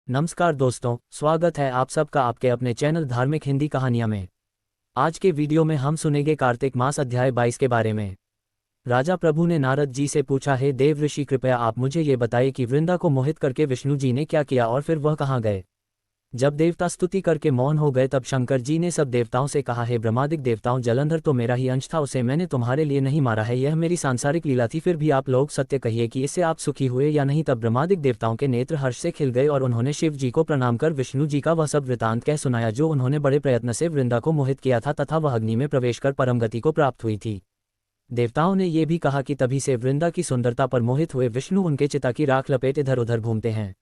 नमस्कार दोस्तों, स्वागत है आप सबका आपके अपने चैनल धार्मिक हिंदी कहानियां में। आज के वीडियो में हम सुनेंगे कार्तिक मास अध्याय 22 के बारे में। राजा प्रभु ने नारद जी से पूछा, हे देव ऋषि, कृपया आप मुझे ये बताइए कि वृंदा को मोहित करके विष्णु जी ने क्या किया और फिर वह कहाँ गए। जब देवता स्तुति करके मौन हो गए तब शंकर जी ने सब देवताओं से कहा, हे ब्रह्मादिक देवताओं, जलंधर तो मेरा ही अंश था, उसे मैंने तुम्हारे लिए नहीं मारा है, यह मेरी सांसारिक लीला थी। फिर भी आप लोग सत्य कहिए कि इससे आप सुखी हुए या नहीं। तब ब्रह्मादिक देवताओं के नेत्र हर्ष से खिल गए और उन्होंने शिव जी को प्रणाम कर विष्णु जी का वह सब वृतांत कह सुनाया जो उन्होंने बड़े प्रयत्न से वृंदा को मोहित किया था तथा वह अग्नि में प्रवेश कर परम गति को प्राप्त हुई थी। देवताओं ने ये भी कहा कि तभी से वृंदा की सुंदरता पर मोहित हुए विष्णु उनके चिता की राख लपेट इधर उधर घूमते हैं।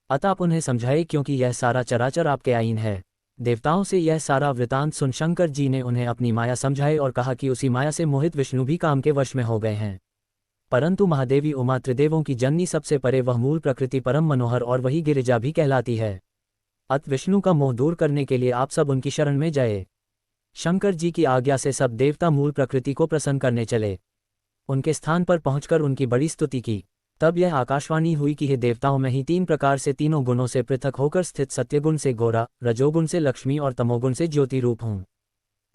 अतः आप उन्हें समझाए, क्योंकि यह सारा चराचर आपके आईन है। देवताओं से यह सारा वृतांत सुन शंकर जी ने उन्हें अपनी माया समझाए और कहा कि उसी माया से मोहित विष्णु भी काम के वश में हो गए हैं। परंतु महादेवी उमा त्रिदेवों की जननी सबसे परे वह मूल प्रकृति परम मनोहर और वही गिरिजा भी कहलाती है। अत विष्णु का मोह दूर करने के लिए आप सब उनकी शरण में जाए। शंकर जी की आज्ञा से सब देवता मूल प्रकृति को प्रसन्न करने चले। उनके स्थान पर पहुंचकर उनकी बड़ी स्तुति की। तब यह आकाशवाणी हुई कि हे देवताओं, मैं ही तीन प्रकार से तीनों गुणों से पृथक होकर स्थित सत्यगुण से गोरा, रजोगुण से लक्ष्मी और तमोगुण से ज्योति रूप हूँ।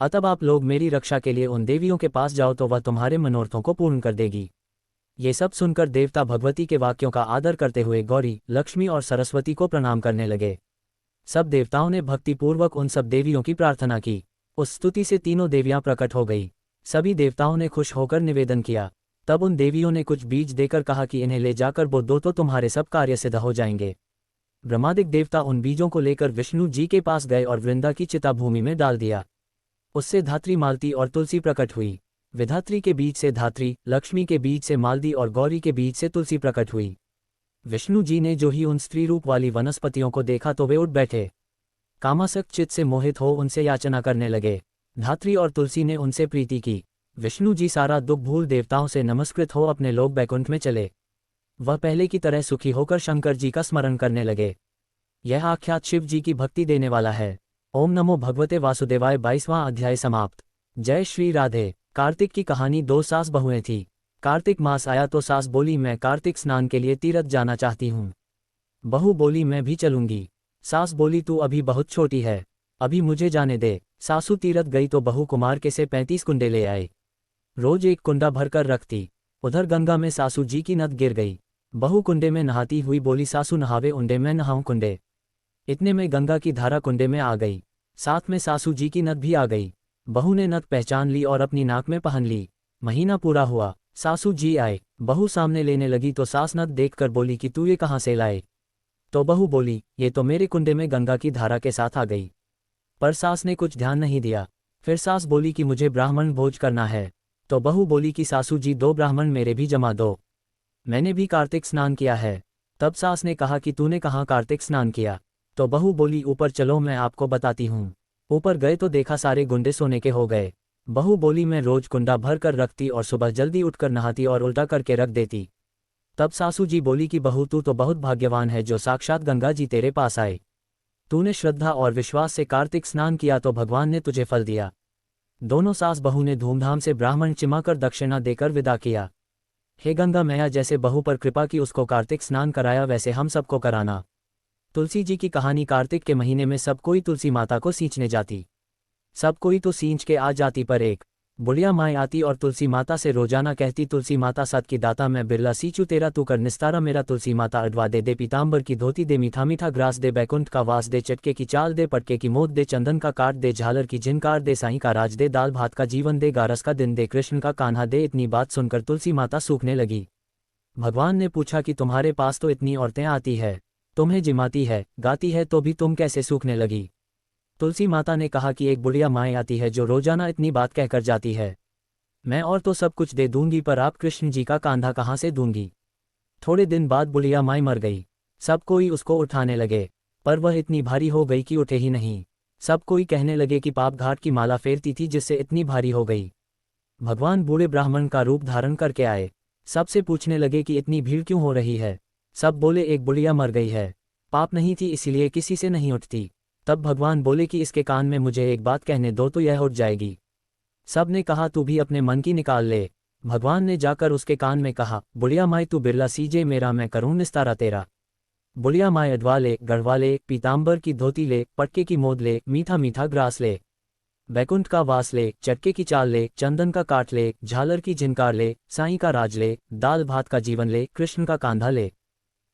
अतब आप लोग मेरी रक्षा के लिए उन देवियों के पास जाओ तो वह तुम्हारे मनोरथों को पूर्ण कर देगी। ये सब सुनकर देवता भगवती के वाक्यों का आदर करते हुए गौरी, लक्ष्मी और सरस्वती को प्रणाम करने लगे। सब देवताओं ने भक्तिपूर्वक उन सब देवियों की प्रार्थना की। उस स्तुति से तीनों देवियां प्रकट हो गई। सभी देवताओं ने खुश होकर निवेदन किया। तब उन देवियों ने कुछ बीज देकर कहा कि इन्हें ले जाकर बो दो तो तुम्हारे सब कार्य सिद्ध हो जाएंगे। ब्रह्मादिक देवता उन बीजों को लेकर विष्णु जी के पास गए और वृंदा की चिता भूमि में डाल दिया। उससे धात्री, मालती और तुलसी प्रकट हुई। विधात्री के बीज से धात्री, लक्ष्मी के बीज से मालती और गौरी के बीज से तुलसी प्रकट हुई। विष्णु जी ने जो ही उन स्त्री रूप वाली वनस्पतियों को देखा तो वे उठ बैठे। कामासक्त चित्त से मोहित हो उनसे याचना करने लगे। धात्री और तुलसी ने उनसे प्रीति की। विष्णु जी सारा दुख भूल देवताओं से नमस्कृत हो अपने लोक बैकुंठ में चले। वह पहले की तरह सुखी होकर शंकर जी का स्मरण करने लगे। यह आख्यात शिव जी की भक्ति देने वाला है। ओम नमो भगवते वासुदेवाय। 22वां अध्याय समाप्त। जय श्री राधे। कार्तिक की कहानी। दो सास बहुएं थी। कार्तिक मास आया तो सास बोली, मैं कार्तिक स्नान के लिए तीर्थ जाना चाहती हूँ। बहू बोली, मैं भी चलूंगी। सास बोली, तू अभी बहुत छोटी है, अभी मुझे जाने दे। सासू तीर्थ गई तो बहू कुमार के से 35 कुंडे ले आए। रोज एक कुंडा भरकर रखती। उधर गंगा में सासू जी की नद गिर गई। बहू कुंडे में नहाती हुई बोली, सासू नहावे उंडे, मैं नहाऊं कुंडे। इतने में गंगा की धारा कुंडे में आ गई। साथ में सासू जी की नद भी आ गई। बहू ने नद पहचान ली और अपनी नाक में पहन ली। महीना पूरा हुआ, सासू जी आए। बहू सामने लेने लगी तो सास नद देखकर बोली कि तू ये कहाँ से लाए। तो बहू बोली, ये तो मेरे कुंडे में गंगा की धारा के साथ आ गई। पर सास ने कुछ ध्यान नहीं दिया। फिर सास बोली कि मुझे ब्राह्मण भोज करना है। तो बहू बोली कि सासू जी, 2 ब्राह्मण मेरे भी जमा दो, मैंने भी कार्तिक स्नान किया है। तब सास ने कहा कि तूने कहाँ कार्तिक स्नान किया। तो बहू बोली, ऊपर चलो मैं आपको बताती हूँ। ऊपर गए तो देखा सारे गुंडे सोने के हो गए। बहू बोली, मैं रोज कुंडा भर कर रखती और सुबह जल्दी उठकर नहाती और उल्टा करके रख देती। तब सासू जी बोली कि बहू, तू तो बहुत भाग्यवान है जो साक्षात गंगा जी तेरे पास आए। तूने श्रद्धा और विश्वास से कार्तिक स्नान किया तो भगवान ने तुझे फल दिया। दोनों सास बहू ने धूमधाम से ब्राह्मण चिमाकर दक्षिणा देकर विदा किया। हे गंगा मैया, जैसे बहू पर कृपा की उसको कार्तिक स्नान कराया वैसे हम सबको कराना। तुलसी जी की कहानी। कार्तिक के महीने में सब कोई तुलसी माता को सींचने जाती। सब कोई तो सींच के आ जाती, पर एक बुढ़िया माई आती और तुलसी माता से रोजाना कहती, तुलसी माता सत की दाता, मैं बिरला सींचू तेरा, तू कर निस्तारा मेरा। तुलसी माता अडवा दे पीताम्बर की धोती दे, मीठा मीठा ग्रास दे, बैकुंठ का वास दे, चटके की चाल दे, पटके की मोद दे, चंदन का काट दे, झालर की झिनकार दे, साईं का राज दे, दाल भात का जीवन दे, गारस का दिन दे, कृष्ण का कान्हा दे। इतनी बात सुनकर तुलसी माता सूखने लगी। भगवान ने पूछा कि तुम्हारे पास तो इतनी औरतें आती है, तुम्हें जिमाती है, गाती है, तो भी तुम कैसे सूखने लगी। तुलसी माता ने कहा कि एक बुढ़िया माई आती है जो रोजाना इतनी बात कहकर जाती है। मैं और तो सब कुछ दे दूंगी, पर आप कृष्ण जी का कांधा कहाँ से दूंगी। थोड़े दिन बाद बुढ़िया माई मर गई। सब कोई उसको उठाने लगे, पर वह इतनी भारी हो गई कि उठे ही नहीं। सब कोई कहने लगे कि पाप घाट की माला फेरती थी जिससे इतनी भारी हो गई। भगवान बूढ़े ब्राह्मण का रूप धारण करके आए। सबसे पूछने लगे कि इतनी भीड़ क्यों हो रही है। सब बोले, एक बुढ़िया मर गई है, पाप नहीं थी इसलिए किसी से नहीं उठती। तब भगवान बोले कि इसके कान में मुझे एक बात कहने दो तो यह उठ जाएगी। सब ने कहा, तू भी अपने मन की निकाल ले। भगवान ने जाकर उसके कान में कहा, बुढ़िया माई, तू बिरला सीजे मेरा, मैं करूं निस्तारा तेरा। बुढ़िया माँ अडवा ले, गढ़वा ले, पीताम्बर की धोती ले, पटके की मोद ले, मीठा मीठा ग्रास ले, बैकुंठ का वास ले, चटके की चाल ले, चंदन का काट ले, झालर की झिनकार ले, साईं का राज ले, दाल भात का जीवन ले, कृष्ण का कांधा ले।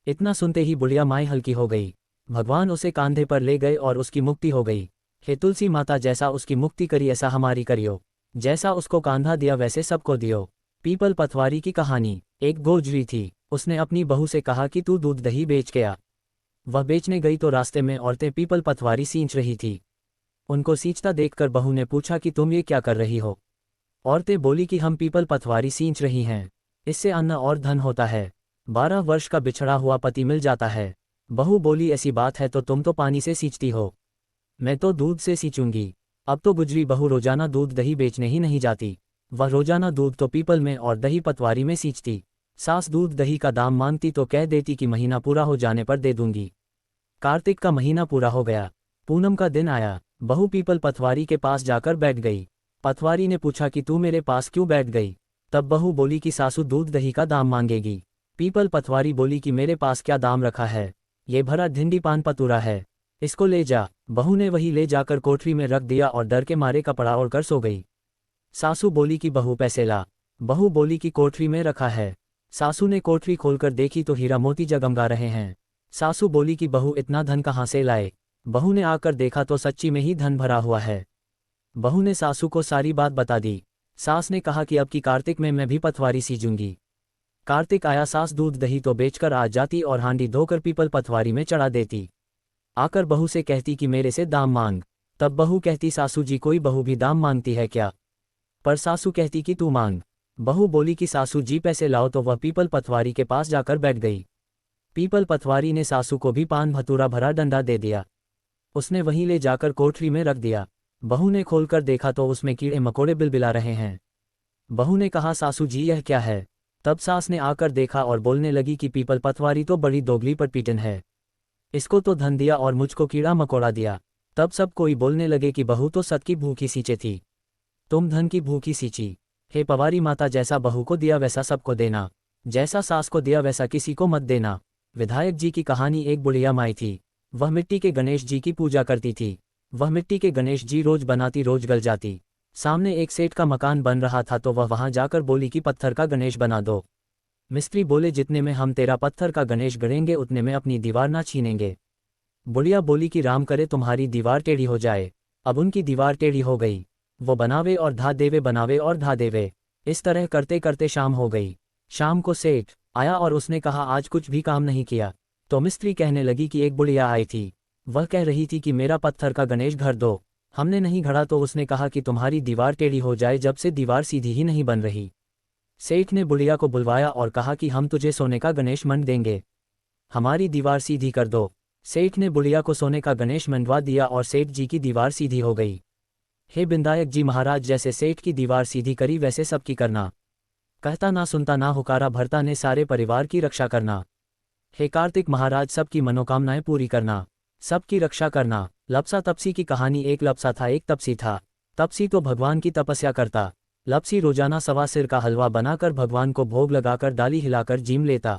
इतना सुनते ही बुढ़िया माई हल्की हो गई। भगवान उसे कांधे पर ले गए और उसकी मुक्ति हो गई। हे तुलसी माता, जैसा उसकी मुक्ति करी ऐसा हमारी करियो, जैसा उसको कांधा दिया वैसे सबको दियो। पीपल पथवारी की कहानी। एक गोजरी थी, उसने अपनी बहू से कहा कि तू दूध दही बेच के आ। वह बेचने गई तो रास्ते में औरतें पीपल पथवारी सींच रही थी। उनको सींचता देखकर बहू ने पूछा कि तुम ये क्या कर रही हो। औरतें बोली कि हम पीपल पथवारी सींच रही हैं, इससे अन्न और धन होता है, 12 वर्ष का बिछड़ा हुआ पति मिल जाता है। बहू बोली ऐसी बात है तो तुम तो पानी से सींचती हो, मैं तो दूध से सींचूंगी। अब तो गुजरी बहू रोजाना दूध दही बेचने ही नहीं जाती, वह रोजाना दूध तो पीपल में और दही पतवारी में सींचती। सास दूध दही का दाम मांगती तो कह देती कि महीना पूरा हो जाने पर दे दूंगी। कार्तिक का महीना पूरा हो गया, पूनम का दिन आया। बहू पीपल पथवारी के पास जाकर बैठ गई। पथवारी ने पूछा कि तू मेरे पास क्यों बैठ गई। तब बहू बोली कि सासू दूध दही का दाम मांगेगी। पीपल पथवारी बोली कि मेरे पास क्या दाम रखा है, ये भरा धिंडी पान पतूरा है, इसको ले जा। बहू ने वही ले जाकर कोठरी में रख दिया और डर के मारे कपड़ा ओढ़कर सो गई। सासू बोली कि बहू पैसे ला। बहू बोली कि कोठरी में रखा है। सासू ने कोठरी खोलकर देखी तो हीरा मोती जगमगा रहे हैं। सासू बोली कि बहू इतना धन कहाँ से लाए। बहू ने आकर देखा तो सच्ची में ही धन भरा हुआ है। बहू ने सासू को सारी बात बता दी। सास ने कहा कि अब की कार्तिक में मैं भी पथवारी सींचूंगी। कार्तिक आया, सास दूध दही तो बेचकर आ जाती और हांडी धोकर पीपल पथवारी में चढ़ा देती। आकर बहू से कहती कि मेरे से दाम मांग। तब बहू कहती सासू जी कोई बहू भी दाम मांगती है क्या। पर सासू कहती कि तू मांग। बहू बोली कि सासू जी पैसे लाओ तो वह पीपल पथवारी के पास जाकर बैठ गई। पीपल पथवारी ने सासू को भी पान भतूरा भरा डंडा दे दिया। उसने वहीं ले जाकर कोठरी में रख दिया। बहू ने खोलकर देखा तो उसमें कीड़े मकोड़े बिलबिला रहे हैं। बहू ने कहा सासू जी यह क्या है। तब सास ने आकर देखा और बोलने लगी कि पीपल पथवारी तो बड़ी दोगली पटपीटन है, इसको तो धन दिया और मुझको कीड़ा मकोड़ा दिया। तब सब कोई बोलने लगे कि बहू तो सत की भूखी सींचे थी, तुम धन की भूखी सींची। हे पवारी माता, जैसा बहू को दिया वैसा सबको देना, जैसा सास को दिया वैसा किसी को मत देना। विधायक जी की कहानी। एक बुढ़िया माई थी, वह मिट्टी के गणेश जी की पूजा करती थी। वह मिट्टी के गणेश जी रोज बनाती रोज गल जाती। सामने एक सेठ का मकान बन रहा था तो वह वहां जाकर बोली कि पत्थर का गणेश बना दो। मिस्त्री बोले जितने में हम तेरा पत्थर का गणेश गढ़ेंगे उतने में अपनी दीवार ना छीनेंगे। बुढ़िया बोली कि राम करे तुम्हारी दीवार टेढ़ी हो जाए। अब उनकी दीवार टेढ़ी हो गई, वो बनावे और धा देवे, बनावे और धा देवे। इस तरह करते करते शाम हो गई। शाम को सेठ आया और उसने कहा आज कुछ भी काम नहीं किया। तो मिस्त्री कहने लगी कि एक बुढ़िया आई थी, वह कह रही थी कि मेरा पत्थर का गणेश घर दो। हमने नहीं घड़ा तो उसने कहा कि तुम्हारी दीवार टेढ़ी हो जाए, जब से दीवार सीधी ही नहीं बन रही। सेठ ने बुढ़िया को बुलवाया और कहा कि हम तुझे सोने का गणेश मंड देंगे, हमारी दीवार सीधी कर दो। सेठ ने बुढ़िया को सोने का गणेश मंडवा दिया और सेठ जी की दीवार सीधी हो गई। हे विधायक जी महाराज, जैसे सेठ की दीवार सीधी करी वैसे सबकी करना, कहता ना सुनता ना हुकारा भरता ने सारे परिवार की रक्षा करना। हे कार्तिक महाराज, सबकी मनोकामनाएं पूरी करना, सबकी रक्षा करना। लपसा तपसी की कहानी। एक लपसा था, एक तपसी था। तपसी तो भगवान की तपस्या करता। लपसी रोजाना सवा सिर का हलवा बनाकर भगवान को भोग लगाकर डाली हिलाकर जीम लेता।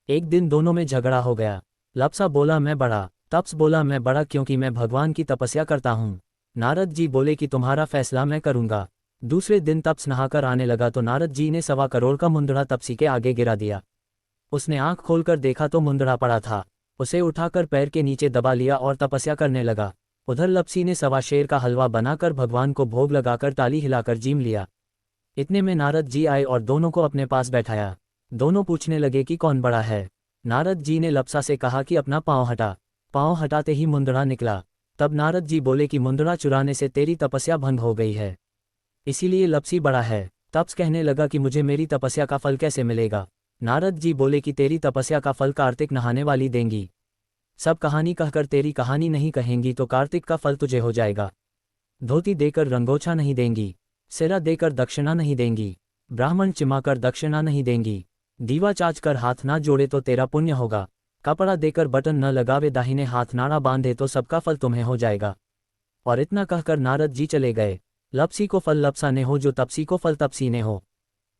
एक दिन दोनों में झगड़ा हो गया। लपसा बोला मैं बड़ा, तप्स बोला मैं बड़ा क्योंकि मैं भगवान की तपस्या करता हूँ। नारद जी बोले कि तुम्हारा फैसला मैं करूँगा। दूसरे दिन तप्स नहाकर आने लगा तो नारद जी ने 1.25 करोड़ का मुंदड़ा तपसी के आगे गिरा दिया। उसने आंख खोलकर देखा तो मुंदड़ा पड़ा था। उसे उठाकर पैर के नीचे दबा लिया और तपस्या करने लगा। उधर लपसी ने 1.25 शेर का हलवा बनाकर भगवान को भोग लगाकर ताली हिलाकर जीम लिया। इतने में नारद जी आए और दोनों को अपने पास बैठाया। दोनों पूछने लगे कि कौन बड़ा है। नारद जी ने लपसा से कहा कि अपना पाँव हटा। पाँव हटाते ही मुंदड़ा निकला। तब नारद जी बोले कि मुंदड़ा चुराने से तेरी तपस्या भंग हो गई है, इसीलिए लपसी बड़ा है। तप्स कहने लगा कि मुझे मेरी तपस्या का फल कैसे मिलेगा। नारद जी बोले कि तेरी तपस्या का फल कार्तिक नहाने वाली देंगी। सब कहानी कहकर तेरी कहानी नहीं कहेंगी तो कार्तिक का फल तुझे हो जाएगा। धोती देकर रंगोछा नहीं देंगी, सिरा देकर दक्षिणा नहीं देंगी, ब्राह्मण चिमाकर दक्षिणा नहीं देंगी, दीवा चाचकर हाथ ना जोड़े तो तेरा पुण्य होगा, कपड़ा देकर बटन न लगावे दाहिने हाथ नाड़ा बांधे तो सबका फल तुम्हें हो जाएगा। और इतना कहकर नारद जी चले गए। लपसी को फल लपसा ने हो, जो तपसी को फल तपसी ने हो।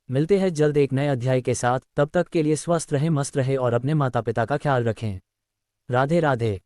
मिलते हैं जल्द एक नए अध्याय के साथ, तब तक के लिए स्वस्थ रहे, मस्त रहे और अपने माता पिता का ख्याल रखें। राधे राधे।